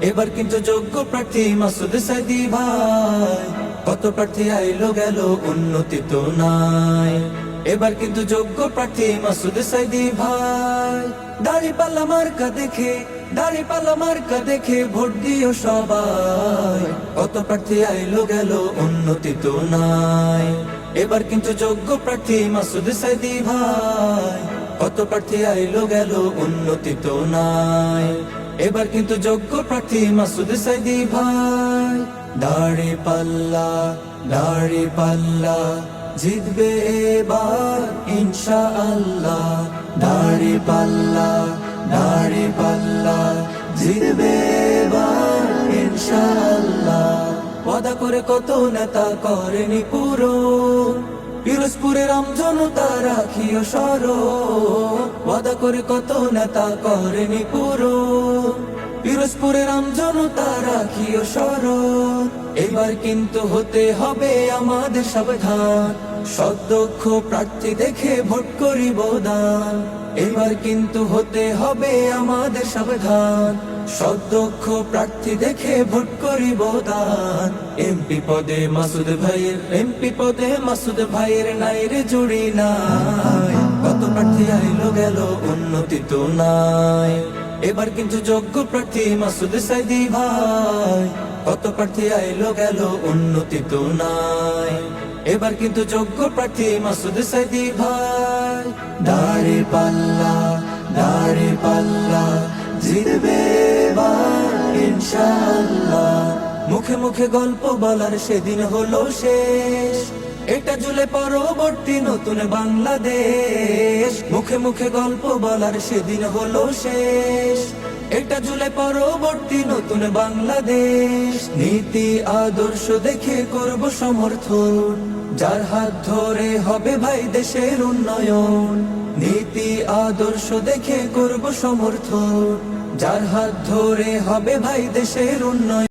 এবার কিন্তু যোগ্য প্রার্থী মাসুদ সাইদি ভাই, কত প্রার্থী আইলো গেল উন্নতি তো নাই। এবার কিন্তু যোগ্য প্রার্থী মাসুদ সাইদি ভাই, দাঁড়িপাল্লা মার্কা দেখে, দাঁড়িপাল্লা মার্কা দেখে ভোট দিও সবাই। কত প্রার্থী আইলো গেল উন্নতি তো নাই। এবার কিন্তু যোগ্য প্রার্থী মাসুদ সাইদি ভাই, কত প্রার্থী আইলো গেল উন্নতি তো নাই। এবার কিন্তু যোগ্য প্রার্থী মাসুদ সাইদি ভাই, দাঁড়িপাল্লা, দাঁড়িপাল্লা জিতবে এবার ইনশাআল্লাহ। দাঁড়িপাল্লা, দাঁড়িপাল্লা জিতবে এবার ইনশাআল্লাহ। ওয়াদা করে কত নেতা করেনি পূরণ, পিরোজপুরের আমজনতা রাখিও স্মরণ। ওয়াদা করে কত নেতা করেনি পূরণ, পিরোজপুরের আমজনতা রাখিও স্মরণ। এবার কিন্তু হতে হবে আমাদের সাবধান, সদক্ষ প্রার্থী দেখে ভোট করিব দান। এবার কিন্তু হতে হবে আমাদের সাবধান, সদক্ষ প্রার্থী দেখে ভোট করিব দান। এমপি পদে মাসুদ ভাইয়ের, এমপি পদে মাসুদ ভাইয়ের নাই রে জুড়ি নাই। কত প্রার্থী আইলো গেল উন্নতি তো নাই। এবার কিন্তু যোগ্য প্রার্থী মাসুদ সাইদি ভাই, কত প্রার্থী আইলো গেল উন্নতি তো নাই। এবার কিন্তু যোগ্য প্রার্থী মাসুদ সাইদি ভাই, দাঁড়িপাল্লা, দাঁড়িপাল্লা জিতবে এবার ইনশাআল্লাহ। মুখে মুখে গল্প বলার সেদিন হলো শেষ, এটা জুলে পরবর্তী নতুন বাংলাদেশ। মুখে মুখে গল্প বলার সেদিন হলো শেষ, এটা জুলে পরবর্তী নতুন বাংলাদেশ। নীতি আদর্শ দেখে করব সমর্থন, যার হাত ধরে হবে ভাই দেশের উন্নয়ন। নীতি আদর্শ দেখে করব সমর্থন, যার হাত ধরে হবে ভাই দেশের উন্নয়ন।